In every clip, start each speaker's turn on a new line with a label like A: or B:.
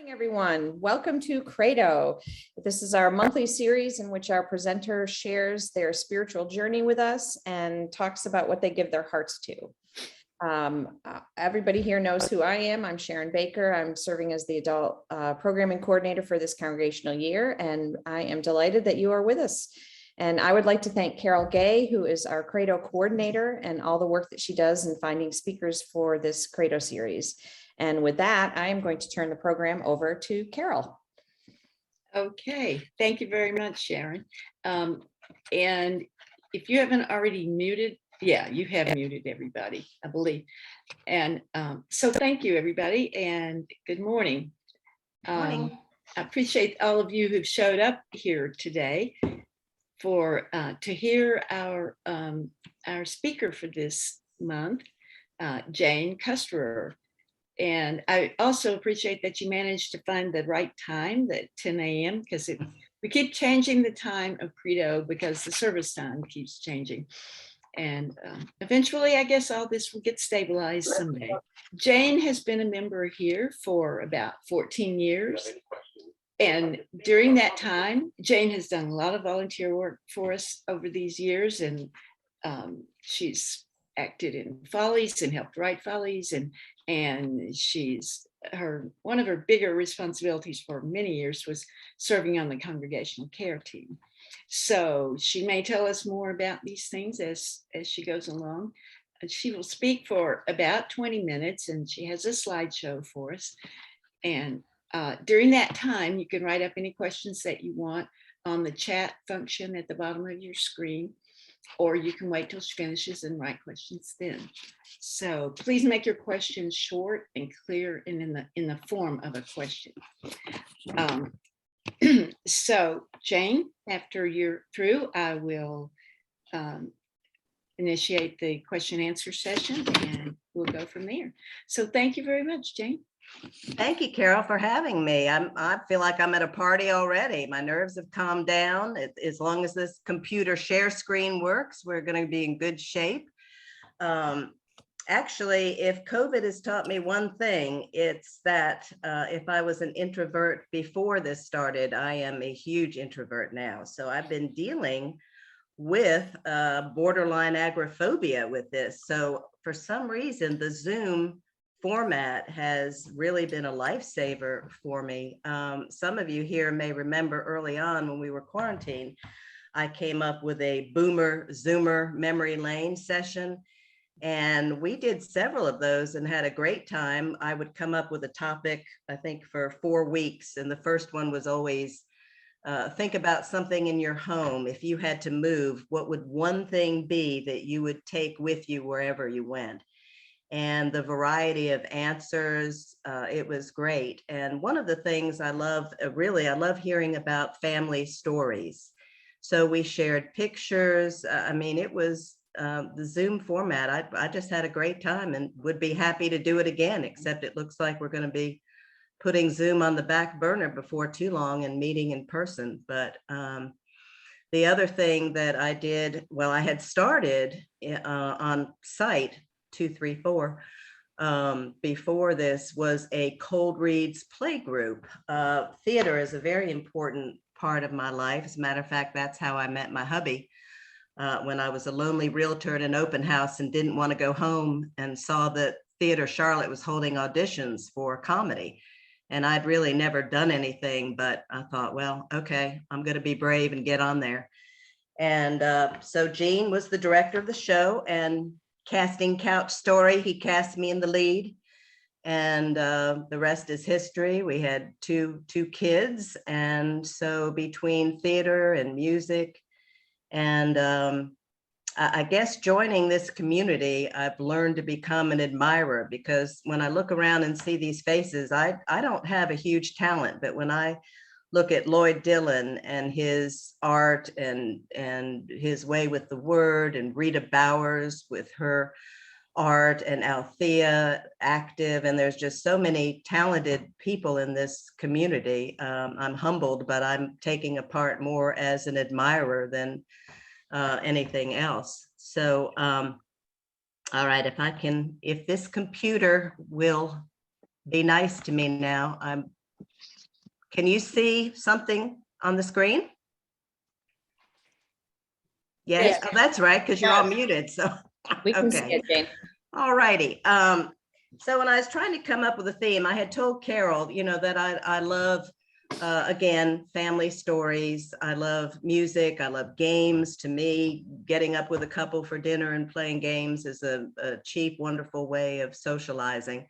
A: Morning, everyone. Welcome to Credo. This is our monthly series in which our presenter shares their spiritual journey with us and talks about what they give their hearts to. Everybody here knows who I am. I'm Sharon Baker. I'm serving as the adult programming coordinator for this congregational year, and I am delighted that you are with us. And I would like to thank Carol Gay, who is our Credo coordinator, and all the work that she does in finding speakers for this Credo series. And with that, I am going to turn the program over to Carol.
B: Okay, thank you very much, Sharon. And if you haven't already muted, yeah, you have muted everybody, I believe. And so thank you, everybody, and good morning. I appreciate all of you who've showed up here today for to hear our speaker for this month, Jane Kusterer. And I also appreciate that you managed to find the right time, that 10 a.m., because we keep changing the time of Credo because the service time keeps changing. And eventually, I guess all this will get stabilized someday. Jane has been a member here for about 14 years. And during that time, Jane has done a lot of volunteer work for us over these years. And she's acted in Follies and helped write Follies, and she's one of her bigger responsibilities for many years was serving on the congregational care team. So she may tell us more about these things as she goes along. She will speak for about 20 minutes, and she has a slideshow for us. And during that time, you can write up any questions that you want on the chat function at the bottom of your screen, or you can wait till she finishes and write questions then. So please make your questions short and clear and in the form of a question. So Jane, after you're through, I will initiate the question and answer session, and we'll go from there. So thank you very much, Jane.
C: Thank you, Carol, for having me. I feel like I'm at a party already. My nerves have calmed down. As long as this computer share screen works, we're going to be in good shape. Actually, if COVID has taught me one thing, it's that if I was an introvert before this started, I am a huge introvert now. So I've been dealing with borderline agoraphobia with this. So for some reason, the Zoom format has really been a lifesaver for me. Some of you here may remember early on when we were quarantined, I came up with a Boomer Zoomer memory lane session, and we did several of those and had a great time. I would come up with a topic, I think for 4 weeks, and the first one was always think about something in your home. If you had to move, what would one thing be that you would take with you wherever you went? And the variety of answers, it was great. And one of the things I love, I love hearing about family stories. So we shared pictures. I mean, it was the Zoom format. I just had a great time and would be happy to do it again, except it looks like we're going to be putting Zoom on the back burner before too long and meeting in person. But the other thing that I did, well, I had started on site 234 before this was a cold reads play group. Theater is a very important part of my life. As a matter of fact, that's how I met my hubby when I was a lonely realtor at an open house and didn't want to go home, and saw that Theater Charlotte was holding auditions for comedy. And I'd really never done anything, but I thought, well, okay, I'm going to be brave and get on there. And so Gene was the director of the show, and casting couch story, he cast me in the lead, and the rest is history. We had two kids, and so between theater and music, and I guess joining this community, I've learned to become an admirer, because when I look around and see these faces, I don't have a huge talent, but when I look at Lloyd Dillon and his art and his way with the word, and Rita Bowers with her art, and Althea active, and there's just so many talented people in this community. I'm humbled, but I'm taking a part more as an admirer than anything else. So, all right, if this computer will be nice to me now, I'm Can you see something on the screen? Yes,
A: Yes.
C: oh, that's right, because you're all muted, so.
A: We can see
C: Okay.
A: it, Jane.
C: All righty. So when I was trying to come up with a theme, I had told Carol, that I love, again, family stories. I love music. I love games. To me, getting up with a couple for dinner and playing games is a cheap, wonderful way of socializing.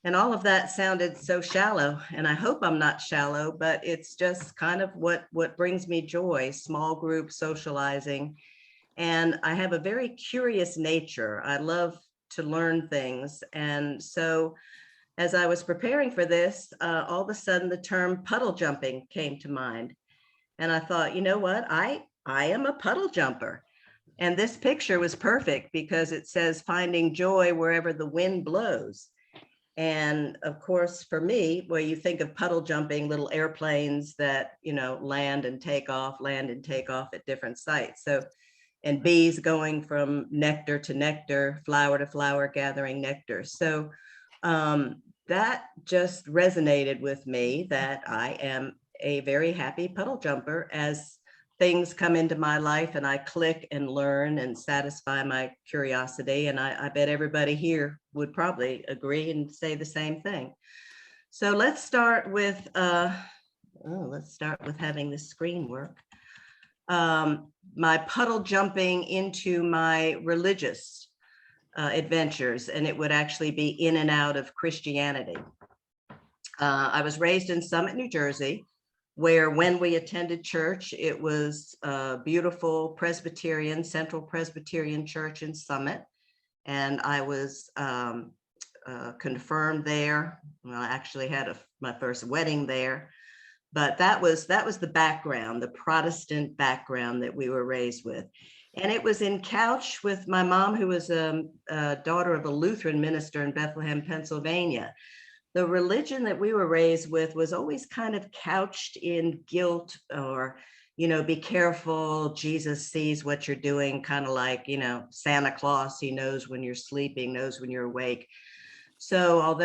C: And all of that sounded so shallow, and I hope I'm not shallow, but it's just kind of what brings me joy, small group socializing. And I have a very curious nature. I love to learn things. And so as I was preparing for this, all of a sudden the term puddle jumping came to mind. And I thought, you know what, I am a puddle jumper. And this picture was perfect because it says finding joy wherever the wind blows. And of course, for me, where you think of puddle jumping, little airplanes that, land and take off at different sites. So, and bees going from nectar to nectar, flower to flower, gathering nectar. So that just resonated with me, that I am a very happy puddle jumper as things come into my life and I click and learn and satisfy my curiosity. And I bet everybody here would probably agree and say the same thing. So let's start with having the screen work. My puddle jumping into my religious adventures, and it would actually be in and out of Christianity. I was raised in Summit, New Jersey, where when we attended church, it was a beautiful Presbyterian, Central Presbyterian Church in Summit. And I was confirmed there. Well, I actually had my first wedding there. But that was the background, the Protestant background that we were raised with. And it was in couch with my mom, who was a daughter of a Lutheran minister in Bethlehem, Pennsylvania. The religion that we were raised with was always kind of couched in guilt, or, be careful, Jesus sees what you're doing, kind of like, Santa Claus, he knows when you're sleeping, knows when you're awake. So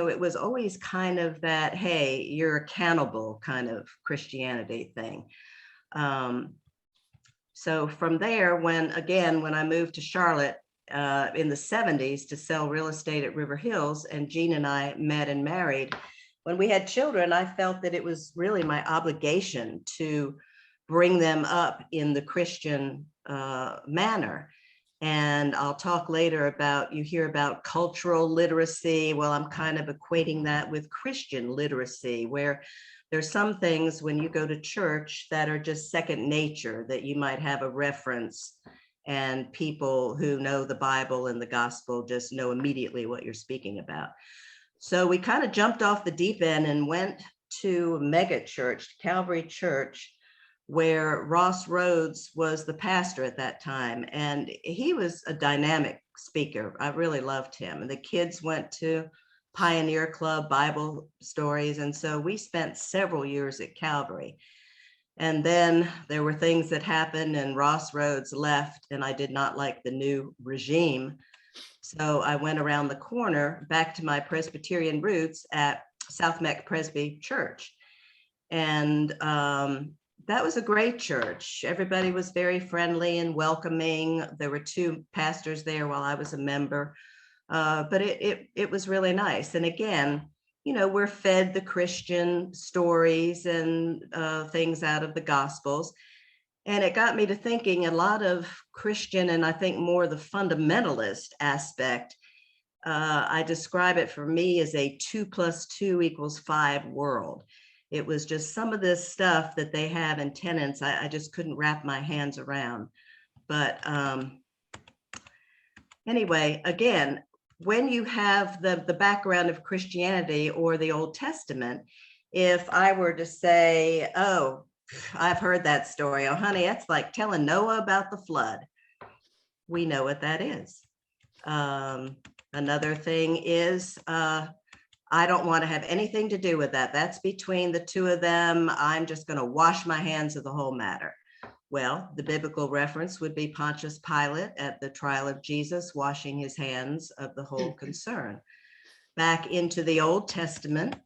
C: it was always kind of that, hey, you're accountable kind of Christianity thing. So from there, when I moved to Charlotte in the 70s to sell real estate at River Hills, and Jean and I met and married, when we had children, I felt that it was really my obligation to bring them up in the Christian manner. And I'll talk later about, you hear about cultural literacy. Well, I'm kind of equating that with Christian literacy, where there's some things when you go to church that are just second nature, that you might have a reference, and people who know the Bible and the gospel just know immediately what you're speaking about. So we kind of jumped off the deep end and went to a mega church, Calvary Church, where Ross Rhodes was the pastor at that time. And he was a dynamic speaker. I really loved him. And the kids went to Pioneer Club Bible stories. And so we spent several years at Calvary. And then there were things that happened, and Ross Rhodes left, and I did not like the new regime. So I went around the corner back to my Presbyterian roots at South Meck Presby Church. And that was a great church. Everybody was very friendly and welcoming. There were two pastors there while I was a member, but it was really nice. And again, we're fed the Christian stories and things out of the Gospels. And it got me to thinking a lot of Christian, and I think more the fundamentalist aspect. I describe it for me as a 2 + 2 = 5 world. It was just some of this stuff that they have in tenets I just couldn't wrap my hands around. But anyway, again, when you have the background of Christianity or the Old Testament, if I were to say, oh, I've heard that story. Oh, honey, that's like telling Noah about the flood. We know what that is. Another thing is, I don't want to have anything to do with that. That's between the two of them. I'm just going to wash my hands of the whole matter. Well, the biblical reference would be Pontius Pilate at the trial of Jesus, washing his hands of the whole concern. Back into the Old Testament,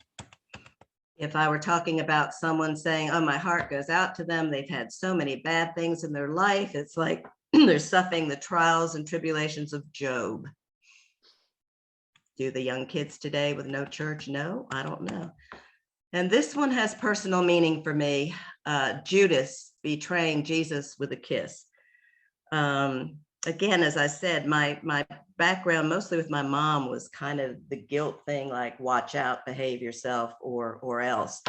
C: if I were talking about someone saying, oh, my heart goes out to them, they've had so many bad things in their life, it's like they're suffering the trials and tribulations of Job. Do the young kids today with no church know? I don't know. And this one has personal meaning for me. Judas betraying Jesus with a kiss. Again, as I said, my background mostly with my mom was kind of the guilt thing, like watch out, behave yourself, or else.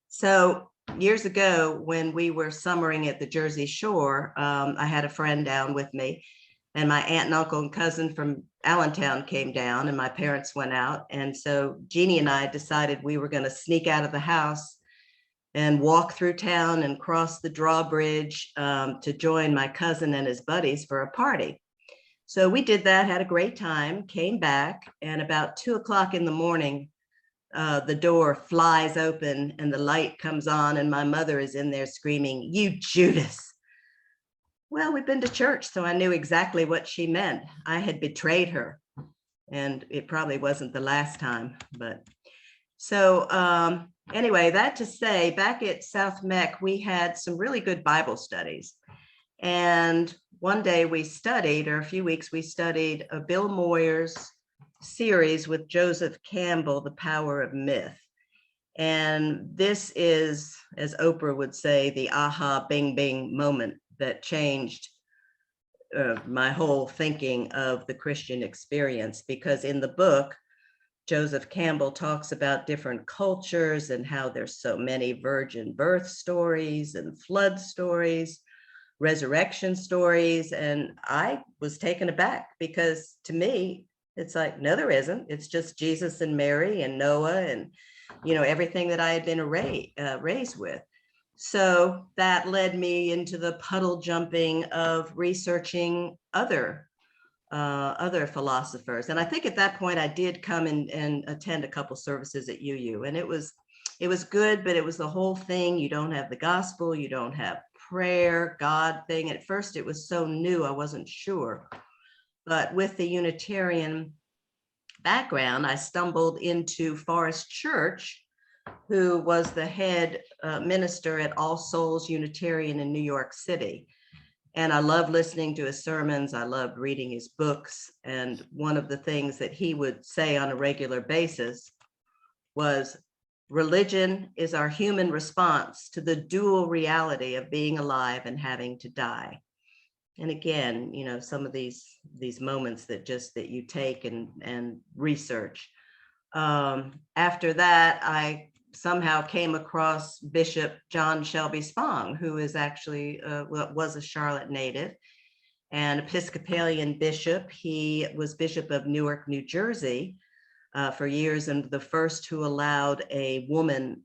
C: So years ago, when we were summering at the Jersey Shore, I had a friend down with me, and my aunt and uncle and cousin from Allentown came down, and my parents went out. And so Jeannie and I decided we were going to sneak out of the house and walk through town and cross the drawbridge to join my cousin and his buddies for a party. So we did that, had a great time, came back, and about 2 o'clock in the morning, the door flies open and the light comes on, and my mother is in there screaming, "You Judas." Well, we've been to church, so I knew exactly what she meant. I had betrayed her, and it probably wasn't the last time, but so anyway, that to say, back at South Mech, we had some really good Bible studies. And one day we studied, or a few weeks, we studied a Bill Moyers series with Joseph Campbell, The Power of Myth. And this is, as Oprah would say, the aha, bing, bing moment that changed my whole thinking of the Christian experience, because in the book, Joseph Campbell talks about different cultures and how there's so many virgin birth stories and flood stories, resurrection stories. And I was taken aback, because to me, it's like, no, there isn't. It's just Jesus and Mary and Noah and, everything that I had been raised with. So that led me into the puddle jumping of researching other philosophers. And I think at that point I did come and attend a couple services at UU, and it was good, but it was the whole thing. You don't have the gospel, you don't have prayer, God thing. At first it was so new, I wasn't sure. But with the Unitarian background, I stumbled into Forest Church, who was the head minister at All Souls Unitarian in New York City. And I loved listening to his sermons. I loved reading his books. And one of the things that he would say on a regular basis was, religion is our human response to the dual reality of being alive and having to die. And again, some of these moments that you take and research. After that, I somehow came across Bishop John Shelby Spong, who is actually was a Charlotte native and Episcopalian bishop. He was Bishop of Newark, New Jersey for years, and the first who allowed a woman,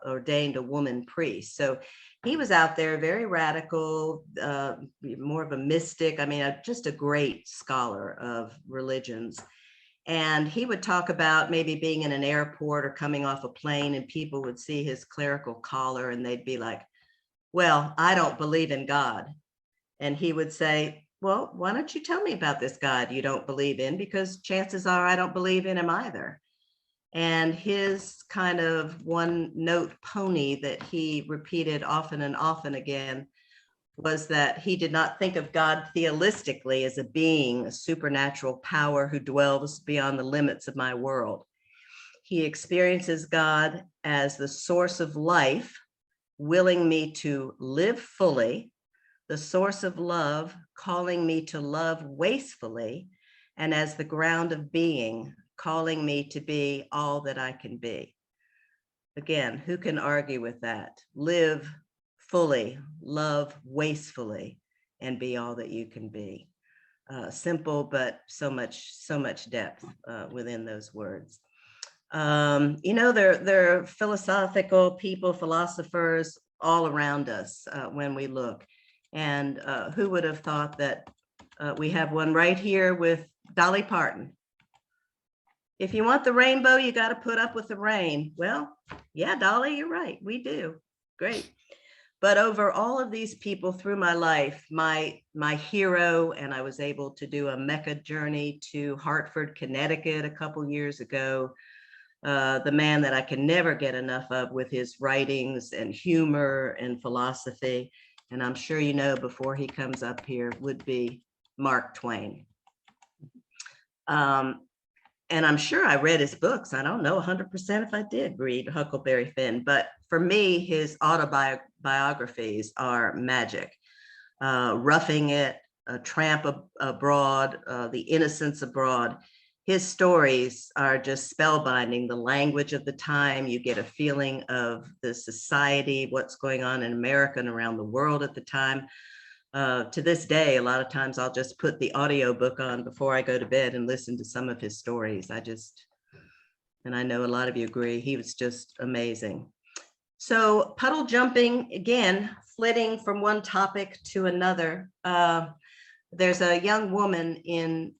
C: ordained a woman priest. So he was out there, very radical, more of a mystic. I mean, just a great scholar of religions. And he would talk about maybe being in an airport or coming off a plane, and people would see his clerical collar and they'd be like, well, I don't believe in God. And he would say, well, why don't you tell me about this God you don't believe in? Because chances are I don't believe in him either. And his kind of one note pony that he repeated often and often again was that he did not think of God theistically as a being, a supernatural power who dwells beyond the limits of my world. He experiences God as the source of life, willing me to live fully, the source of love, calling me to love wastefully, and as the ground of being, calling me to be all that I can be. Again, who can argue with that? Live fully, love wastefully, and be all that you can be. Simple, but so much depth within those words. There are philosophical people, philosophers all around us when we look. And who would have thought that we have one right here with Dolly Parton. If you want the rainbow, you got to put up with the rain. Well, yeah, Dolly, you're right. We do. Great. But over all of these people through my life, my hero, and I was able to do a Mecca journey to Hartford, Connecticut a couple years ago, the man that I can never get enough of with his writings and humor and philosophy. And I'm sure you know before he comes up here would be Mark Twain. And I'm sure I read his books. I don't know 100% if I did read Huckleberry Finn, but for me, his autobiographies are magic. Roughing It, A Tramp Abroad, The Innocents Abroad. His stories are just spellbinding. The language of the time, you get a feeling of the society, what's going on in America and around the world at the time. To this day, a lot of times I'll just put the audiobook on before I go to bed and listen to some of his stories. And I know a lot of you agree, he was just amazing. So puddle jumping, again, flitting from one topic to another. There's a young woman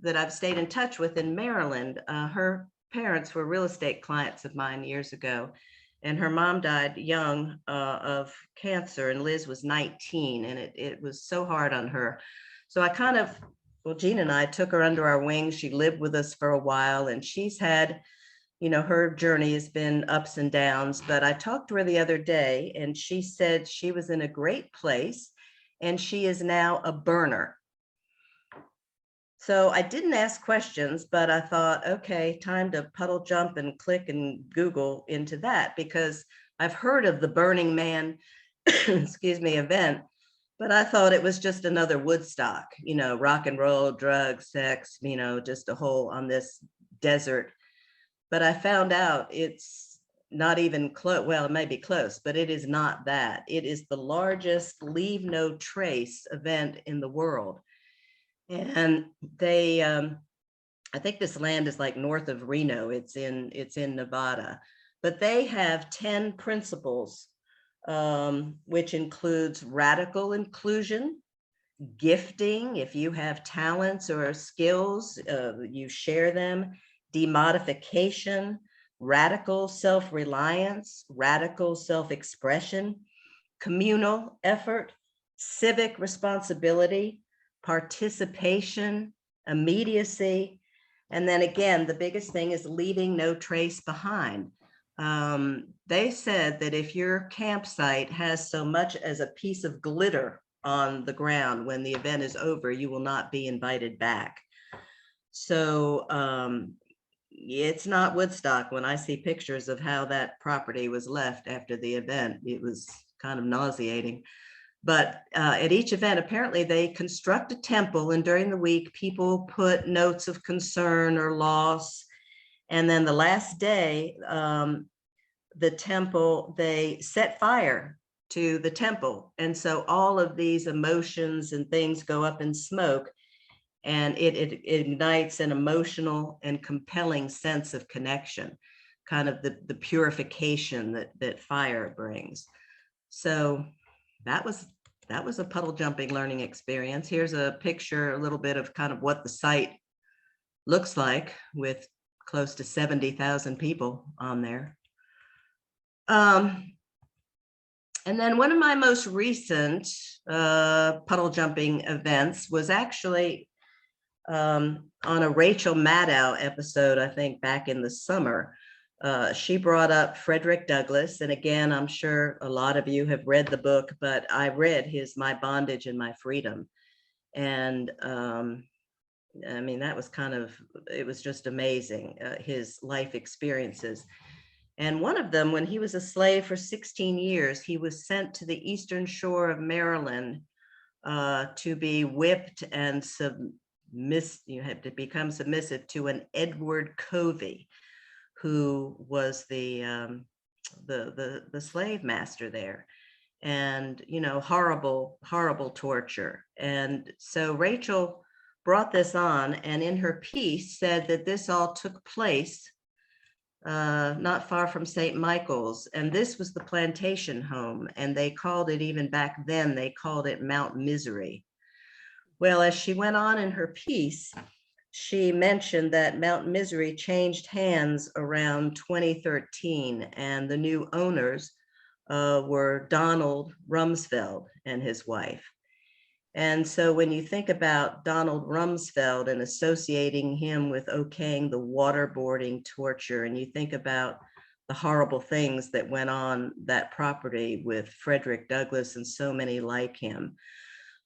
C: that I've stayed in touch with in Maryland. Her parents were real estate clients of mine years ago, and her mom died young of cancer, and Liz was 19, and it was so hard on her. So Jean and I took her under our wing. She lived with us for a while, and she's had, her journey has been ups and downs, but I talked to her the other day, and she said she was in a great place, and she is now a burner. So I didn't ask questions, but I thought, okay, time to puddle jump and click and Google into that, because I've heard of the Burning Man, excuse me, event, but I thought it was just another Woodstock, rock and roll, drugs, sex, just a whole on this desert. But I found out it's not even close. Well, it may be close, but it is not that. It is the largest leave no trace event in the world. And they, I think this land is like north of Reno. It's in Nevada, but they have 10 principles, which includes radical inclusion, gifting. If you have talents or skills, you share them, demodification, radical self-reliance, radical self-expression, communal effort, civic responsibility, participation, immediacy, and then again, the biggest thing is leaving no trace behind. They said that if your campsite has so much as a piece of glitter on the ground when the event is over, you will not be invited back. So it's not Woodstock. When I see pictures of how that property was left after the event, it was kind of nauseating. But at each event, apparently they construct a temple, and during the week, people put notes of concern or loss. And then the last day, the temple, they set fire to the temple. And so all of these emotions and things go up in smoke, and it ignites an emotional and compelling sense of connection, kind of the purification that fire brings. So that was a puddle jumping learning experience. Here's a picture, a little bit of kind of what the site looks like with close to 70,000 people on there. And then one of my most recent puddle jumping events was actually on a Rachel Maddow episode, I think back in the summer. She brought up Frederick Douglass. And again, I'm sure a lot of you have read the book, but I read his My Bondage and My Freedom. And I mean, that was it was just amazing, his life experiences. And one of them, when he was a slave for 16 years, he was sent to the eastern shore of Maryland to be whipped and you had to become submissive to an Edward Covey, who was the slave master there, and horrible torture. And so Rachel brought this on, and in her piece said that this all took place not far from St. Michael's, and this was the plantation home, and they called it, even back then, they called it Mount Misery. Well, as she went on in her piece, she mentioned that Mount Misery changed hands around 2013, and the new owners were Donald Rumsfeld and his wife. And so when you think about Donald Rumsfeld and associating him with okaying the waterboarding torture, and you think about the horrible things that went on that property with Frederick Douglass and so many like him,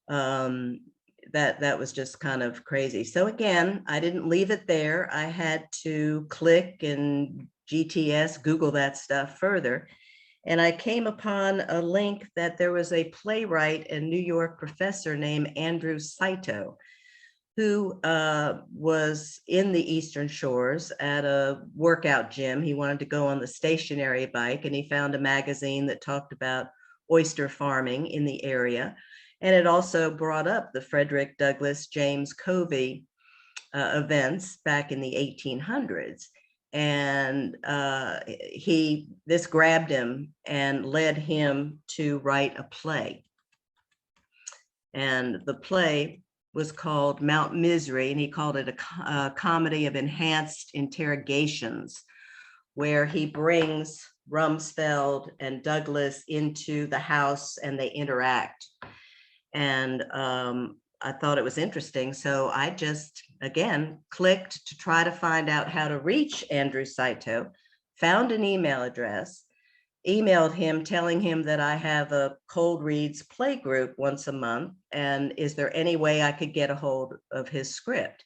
C: that was just kind of crazy. So again, I didn't leave it there. I had to click and GTS, Google that stuff further. And I came upon a link that there was a playwright and New York professor named Andrew Saito, who was in the Eastern Shores at a workout gym. He wanted to go on the stationary bike, and he found a magazine that talked about oyster farming in the area. And it also brought up the Frederick Douglass, James Covey events back in the 1800s. And this grabbed him and led him to write a play. And the play was called Mount Misery, and he called it a comedy of enhanced interrogations, where he brings Rumsfeld and Douglass into the house and they interact. And I thought it was interesting. So I just, again, clicked to try to find out how to reach Andrew Saito, found an email address, emailed him telling him that I have a cold reads play group once a month. And is there any way I could get a hold of his script?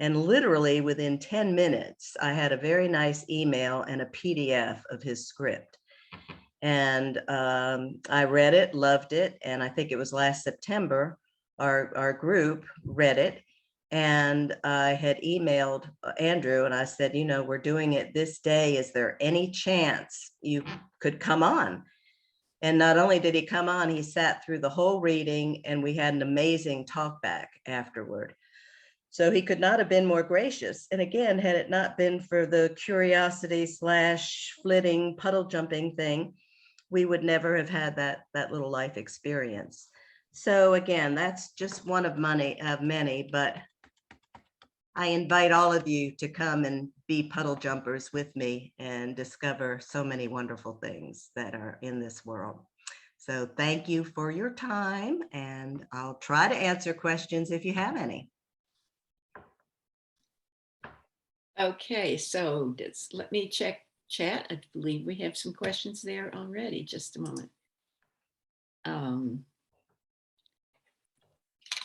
C: And literally within 10 minutes, I had a very nice email and a PDF of his script. And I read it, loved it. And I think it was last September, our group read it. And I had emailed Andrew and I said, you know, we're doing it this day. Is there any chance you could come on? And not only did he come on, he sat through the whole reading and we had an amazing talk back afterward. So he could not have been more gracious. And again, had it not been for the curiosity / flitting, puddle jumping thing, we would never have had that little life experience. So again, that's just one of many, but I invite all of you to come and be puddle jumpers with me and discover so many wonderful things that are in this world. So thank you for your time, and I'll try to answer questions if you have any.
B: Okay, so let me check chat. I believe we have some questions there already. Just a moment.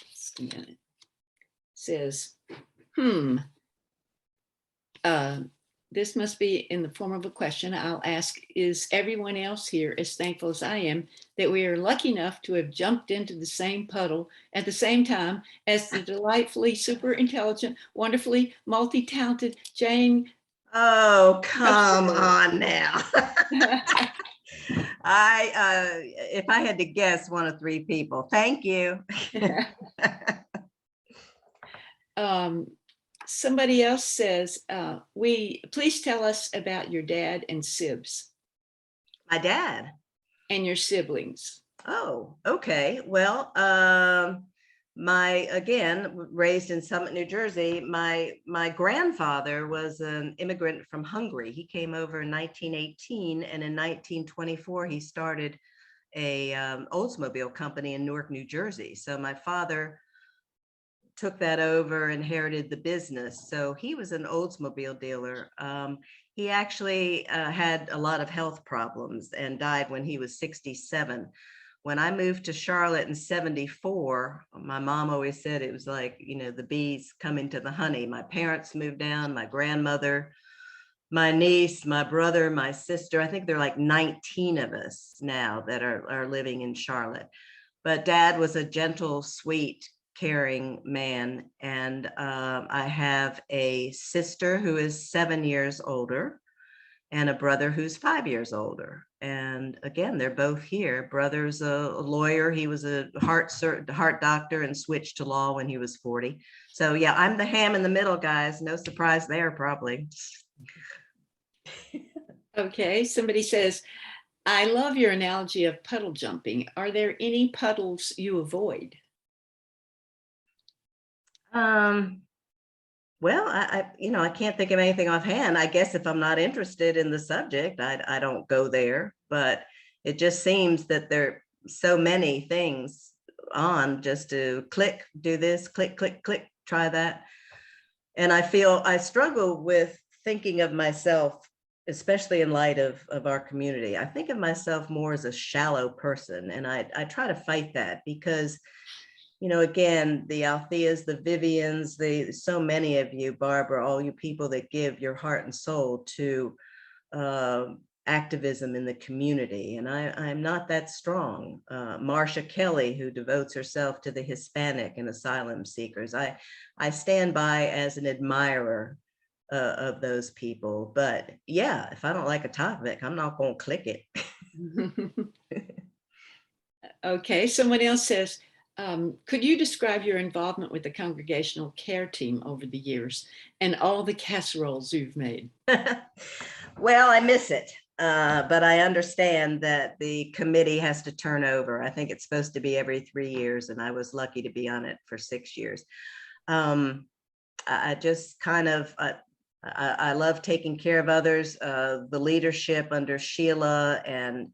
B: Just a minute. Says, this must be in the form of a question. I'll ask, is everyone else here as thankful as I am that we are lucky enough to have jumped into the same puddle at the same time as the delightfully super intelligent, wonderfully multi-talented Jane?
C: Oh, come on now. If I had to guess, one of three people. Thank you.
B: Somebody else says, please tell us about your dad and sibs.
C: My dad.
B: And your siblings.
C: Oh, okay. Well, again, raised in Summit, New Jersey, my grandfather was an immigrant from Hungary. He came over in 1918, and in 1924, he started a Oldsmobile company in Newark, New Jersey. So my father took that over, inherited the business. So he was an Oldsmobile dealer. He actually had a lot of health problems and died when he was 67. When I moved to Charlotte in 74, my mom always said it was like, you know, the bees coming to the honey. My parents moved down, my grandmother, my niece, my brother, my sister. I think there are like 19 of us now that are living in Charlotte. But Dad was a gentle, sweet, caring man. And I have a sister who is 7 years older and a brother who's 5 years older. And again, they're both here. Brother's a lawyer. He was a heart doctor and switched to law when he was 40. So yeah, I'm the ham in the middle, guys. No surprise there, probably.
B: Okay, somebody says, I love your analogy of puddle jumping. Are there any puddles you avoid?
C: Well, I can't think of anything offhand. I guess if I'm not interested in the subject, I don't go there, but it just seems that there are so many things on just to click, do this, click, click, click, try that. And I feel I struggle with thinking of myself, especially in light of our community. I think of myself more as a shallow person, and I try to fight that because, you know, again, the Altheas, the Vivians, so many of you, Barbara, all you people that give your heart and soul to activism in the community. And I'm not that strong. Marcia Kelly, who devotes herself to the Hispanic and asylum seekers. I stand by as an admirer of those people. But yeah, if I don't like a topic, I'm not going to click it.
B: Okay, someone else says, could you describe your involvement with the congregational care team over the years and all the casseroles you've made?
C: Well, I miss it, but I understand that the committee has to turn over. I think it's supposed to be every 3 years, and I was lucky to be on it for 6 years. I just kind of, I love taking care of others. The leadership under Sheila and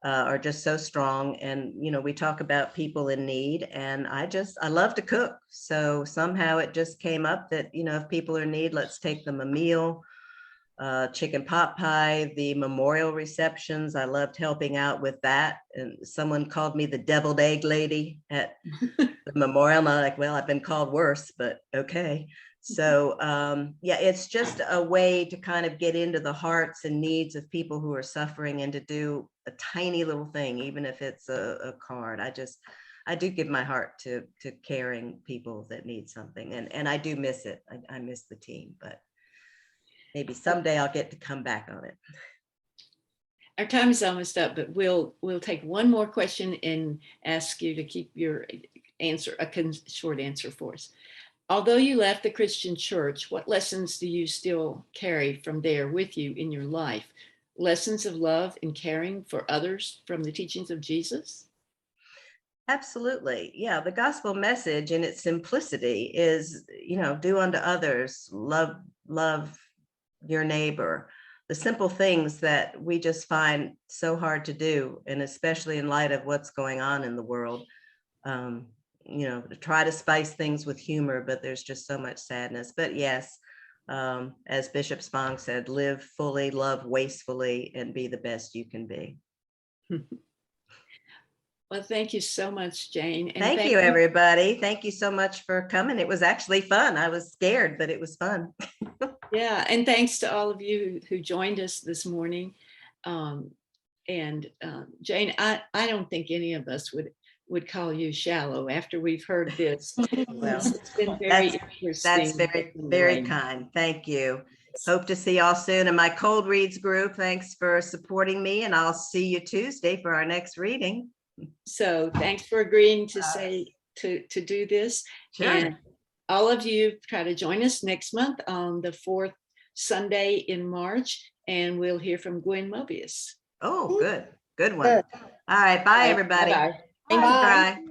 C: are just so strong. And, you know, we talk about people in need, and I love to cook. So somehow it just came up that, you know, if people are in need, let's take them a meal. Chicken pot pie, the memorial receptions. I loved helping out with that. And someone called me the deviled egg lady at the memorial. And I'm like, well, I've been called worse, but okay. So yeah, it's just a way to kind of get into the hearts and needs of people who are suffering and to do a tiny little thing, even if it's a card. I do give my heart to caring people that need something. And I do miss it. I miss the team, but maybe someday I'll get to come back on it.
B: Our time is almost up, but we'll take one more question and ask you to keep your answer, a short answer for us. Although you left the Christian church, what lessons do you still carry from there with you in your life? Lessons of love and caring for others from the teachings of Jesus?
C: Absolutely. Yeah. The gospel message in its simplicity is, you know, do unto others, love your neighbor, the simple things that we just find so hard to do. And especially in light of what's going on in the world, you know, to try to spice things with humor, but there's just so much sadness. But yes, as Bishop Spong said, live fully, love wastefully, and be the best you can be.
B: Well, thank you so much, Jane. And
C: thank you, everybody. Thank you so much for coming. It was actually fun. I was scared, but it was fun.
B: Yeah, and thanks to all of you who joined us this morning. Jane, I don't think any of us would call you shallow after we've heard this.
C: Well,
B: it's been very interesting.
C: That's very kind. Thank you. Hope to see y'all soon. And my cold reads group, thanks for supporting me. And I'll see you Tuesday for our next reading.
B: So thanks for agreeing to to do this.
C: Sure.
B: And all of you try to join us next month on the 4th Sunday in March, and we'll hear from Gwen Mobius.
C: Oh, good one. All right, bye everybody.
B: Bye-bye.
C: Bye.